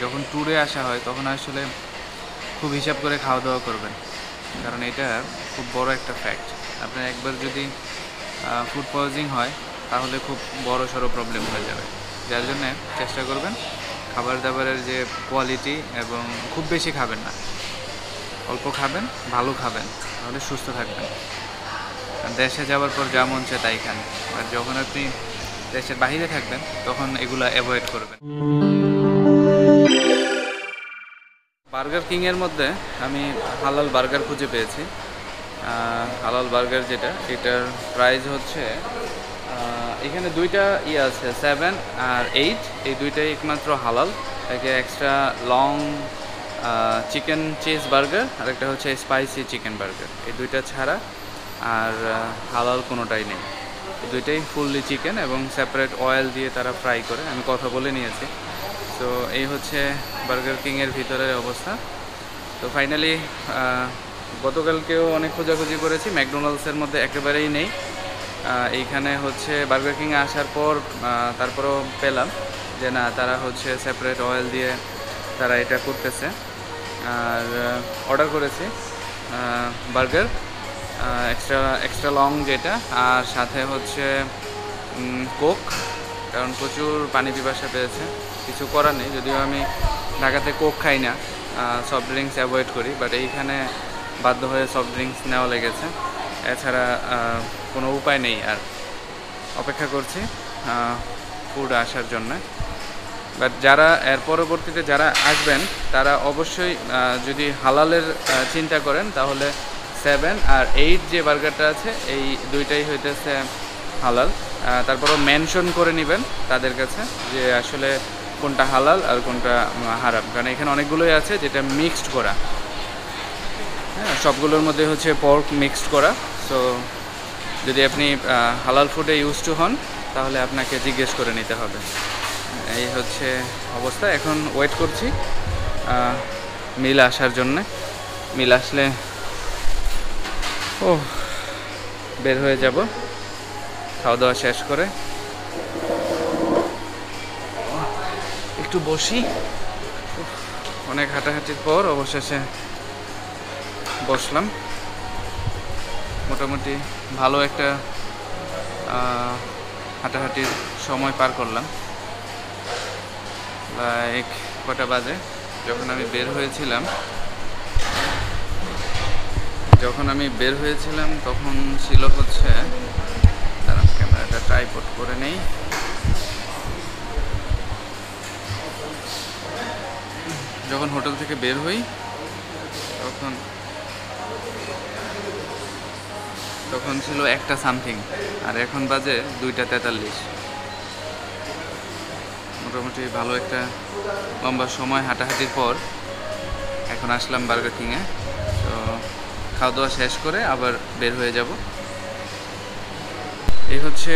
যখন ট্যুরে আসা হয় তখন আসলে খুব হিসাব করে খাওয়া দাওয়া করবেন, কারণ এটা খুব বড় একটা ফ্যাক্ট। আপনার একবার যদি ফুড পয়জনিং হয় তাহলে খুব বড় সড়ো প্রবলেম হয়ে যাবে। যার জন্যে চেষ্টা করবেন খাবার দাবারের যে কোয়ালিটি, এবং খুব বেশি খাবেন না, অল্প খাবেন, ভালো খাবেন, তাহলে সুস্থ থাকবেন। আর দেশে যাওয়ার পর যা মন চায় তাই খান, আর যখন আপনি দেশের বাইরে থাকবেন তখন এগুলা অ্যাভয়েড করবেন। বার্গার কিংয়ের মধ্যে আমি হালাল বার্গার খুঁজে পেয়েছি। হালাল বার্গার যেটা, এটার প্রাইস হচ্ছে এখানে দুইটা আছে, 7 আর 8, এই দুইটাই একমাত্র হালাল। একে extra long chicken cheese burger, আর একটা হচ্ছে স্পাইসি চিকেন বার্গার। এই দুইটা ছাড়া আর হালাল কোনোটাই নেই। এই দুইটাই ফুললি চিকেন এবং সেপারেট অয়েল দিয়ে তারা ফ্রাই করে। আমি কথা বলে নিয়েছি। তো এই হচ্ছে বার্গার কিংয়ের ভিতরের অবস্থা। তো ফাইনালি গতকালকেও অনেক খোঁজাখুঁজি করেছি, ম্যাকডোনাল্ডসের মধ্যে একেবারেই নেই। এইখানে হচ্ছে বার্গার কিংয়ে আসার পর তারপরেও পেলাম যে না, তারা হচ্ছে সেপারেট অয়েল দিয়ে তারা এটা করতেছে। আর অর্ডার করেছি বার্গার এক্সট্রা লং যেটা, আর সাথে হচ্ছে কোক, কারণ প্রচুর পানি পিপাসা পেয়েছে। কিছু করার নেই, যদিও আমি ঢাকাতে কোক খাই না, সফট ড্রিঙ্কস অ্যাভয়েড করি, বাট এইখানে বাধ্য হয়ে সফট ড্রিঙ্কস নেওয়া লেগেছে। এছাড়া কোনো উপায় নেই, আর অপেক্ষা করছি ফুড আসার জন্য। বাট যারা এর পরবর্তীতে যারা আসবেন তারা অবশ্যই যদি হালালের চিন্তা করেন তাহলে 7 আর 8 যে বার্গারটা আছে এই দুইটাই হইতেছে হালাল। তারপরও মেনশন করে নেবেন তাদের কাছে যে আসলে কোনটা হালাল আর কোনটা হারাম, কারণ এখানে অনেকগুলোই আছে যেটা মিক্সড করা। হ্যাঁ, সবগুলোর মধ্যে হচ্ছে পর্ক মিক্সড করা। সো যদি আপনি হালাল ফুডে ইউজ টু হন তাহলে আপনাকে জিজ্ঞেস করে নিতে হবে। এই হচ্ছে অবস্থা। এখন ওয়েট করছি মিল আসার জন্যে। মিল আসলে বের হয়ে যাব খাওয়া দাওয়া শেষ করে। একটু বসি, অনেক হাঁটাহাঁটির পর অবশেষে বসলাম। মোটামুটি ভালো একটা হাঁটাহাঁটির সময় পার করলাম। লাইক কটা বাজে, যখন আমি বের হয়েছিলাম তখন ছিল হচ্ছে, দাঁড়ান ক্যামেরাটা ট্রাইপড করে নেই। যখন হোটেল থেকে বের হই তখন ছিল 1টা সামথিং, আর এখন বাজে 2টা 43। মোটামুটি ভালো একটা লম্বা সময় হাঁটাহাঁটির পর এখন আসলাম বার্গার কিংয়ে। তো খাওয়া দাওয়া শেষ করে আবার বের হয়ে যাব। এই হচ্ছে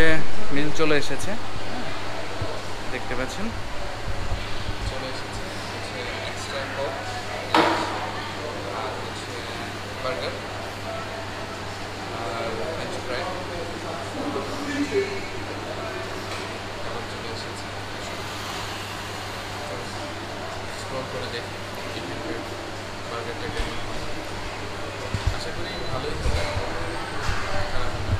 মিল চলে এসেছে, দেখতে পাচ্ছেন চলে এসেছে। এক্সট্রা কোক আর হচ্ছে বার্গার আর ফ্রেঞ্চ ফ্রাই চলে এসেছে। স্ক্রল করে দেখি বার্গারটা কেমন, আশা করি ভালোই হবে, খারাপ না।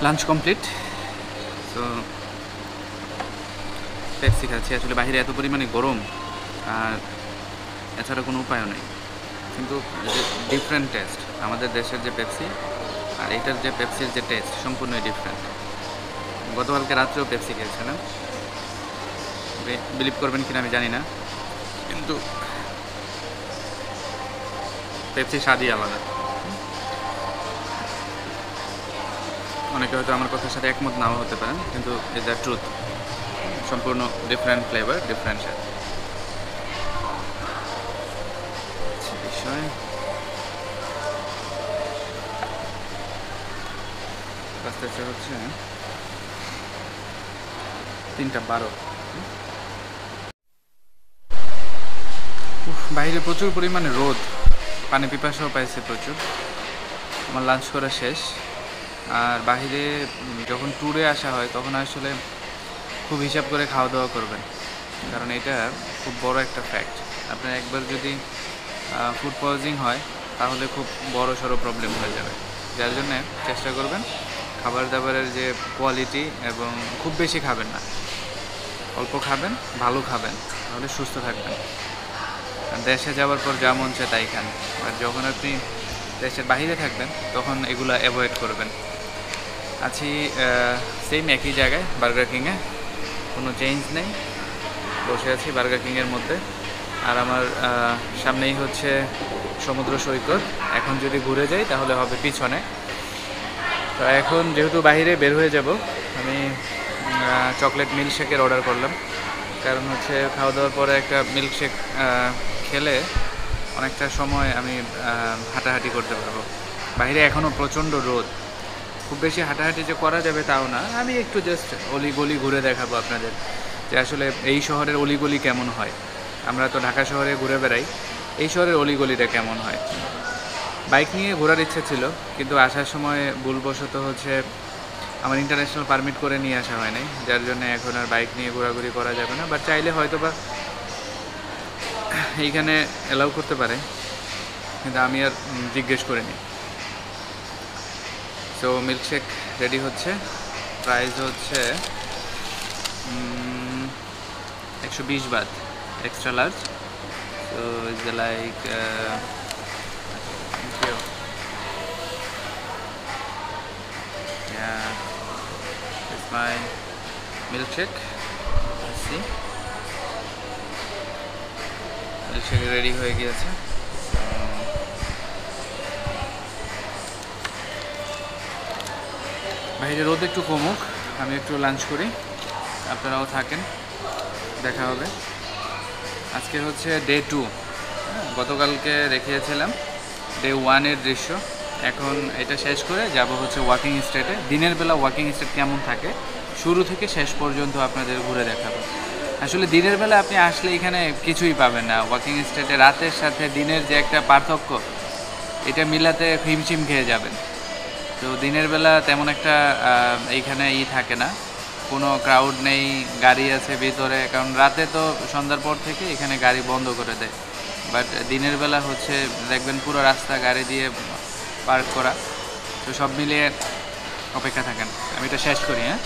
Lunch complete. তো পেপসি খাচ্ছি। আসলে বাইরে এত পরিমাণে গরম, আর এছাড়া কোনো উপায়ও নেই। কিন্তু ডিফারেন্ট টেস্ট, আমাদের দেশের যে পেপসি আর এটার যে পেপসির যে টেস্ট সম্পূর্ণই ডিফারেন্ট। গতকালকে রাত্রেও পেপসি খেয়েছিলাম, বিলিভ করবেন কিনা আমি জানি না, কিন্তু পেপসি স্বাদই আলাদা। অনেকে হয়তো আমার কথার সাথে একমত নাও হতে পারেন, কিন্তু ইজ দ্য ট্রুথ। সম্পূর্ণ ডিফারেন্ট ফ্লেভার, ডিফারেন্ট স্বাদ। বিষয় আস্তে আস্তে হচ্ছে 3:12। বাইরে প্রচুর পরিমাণে রোদ, পানি পিপাসাও পাইছে প্রচুর। আমার লাঞ্চ করা শেষ। আর বাইরে যখন ট্যুরে আসা হয় তখন আসলে খুব হিসাব করে খাওয়া দাওয়া করবেন, কারণ এটা খুব বড় একটা ফ্যাক্ট। আপনার একবার যদি ফুড পয়জনিং হয় তাহলে খুব বড় সড়ো প্রবলেম হয়ে যাবে। যার জন্য চেষ্টা করবেন খাবার দাবারের যে কোয়ালিটি, এবং খুব বেশি খাবেন না, অল্প খাবেন, ভালো খাবেন, তাহলে সুস্থ থাকবেন। দেশে যাওয়ার পর যা মন চায় তাই খান, আর যখন আপনি দেশের বাইরে থাকবেন তখন এগুলো অ্যাভয়েড করবেন। আছি সেম একই জায়গায়, বার্গার কিংয়ে, কোনো চেঞ্জ নেই। বসে আছি বার্গার কিংয়ের মধ্যে, আর আমার সামনেই হচ্ছে সমুদ্র সৈকত। এখন যদি ঘুরে যাই তাহলে হবে পিছনে। তো এখন যেহেতু বাইরে বের হয়ে যাব, আমি চকলেট মিল্কশেকের অর্ডার করলাম, কারণ হচ্ছে খাওয়া দাওয়ার পরে একটা মিল্কশেক খেলে অনেকটা সময় আমি হাঁটাহাঁটি করতে পারবো। বাইরে এখনও প্রচণ্ড রোদ, খুব বেশি হাঁটাহাঁটি যে করা যাবে তাও না। আমি একটু জাস্ট অলিগলি ঘুরে দেখাবো আপনাদের যে আসলে এই শহরের অলিগলি কেমন হয়। আমরা তো ঢাকা শহরে ঘুরে বেড়াই, এই শহরের অলিগলিটা কেমন হয়। বাইক নিয়ে ঘোরার ইচ্ছে ছিল, কিন্তু আসার সময় ভুলবশত হচ্ছে আমার ইন্টারন্যাশনাল পারমিট করে নিয়ে আসা হয় নাই, যার জন্য এখন আর বাইক নিয়ে ঘোরাঘুরি করা যাবে না। বাট চাইলে হয়তো বা এইখানে অ্যালাউ করতে পারে, কিন্তু আমি আর জিজ্ঞেস করিনি। সো মিল্কশেক রেডি হচ্ছে। প্রাইস হচ্ছে 120 Baat, extra large. So is like it's my milkshake. Let's see. Milkshake ready হয়ে গিয়েছে। বাইরে রোদ একটু কমুক, আমি একটু লাঞ্চ করি, আপনারাও থাকেন, দেখা হবে। আজকে হচ্ছে ডে 2, গতকালকে দেখিয়েছিলাম ডে 1-এর দৃশ্য। এখন এটা শেষ করে যাব হচ্ছে ওয়াকিং স্ট্রিটে। দিনের বেলা ওয়াকিং স্ট্রিট কেমন থাকে শুরু থেকে শেষ পর্যন্ত আপনাদের ঘুরে দেখাবো। আসলে দিনের বেলা আপনি আসলে এখানে কিছুই পাবেন না। ওয়াকিং স্ট্রিটে রাতের সাথে দিনের যে একটা পার্থক্য, এটা মিলাতে হিমশিম খেয়ে যাবেন। তো দিনের বেলা তেমন একটা এইখানে থাকে না, কোনো ক্রাউড নেই, গাড়ি আছে ভিতরে, কারণ রাতে তো সন্ধ্যার পর থেকে এখানে গাড়ি বন্ধ করে দেয়। বাট দিনের বেলা হচ্ছে দেখবেন পুরো রাস্তা গাড়ি দিয়ে পার্ক করা। তো সব মিলিয়ে অপেক্ষা থাকেন, আমি এটা শেষ করি, হ্যাঁ।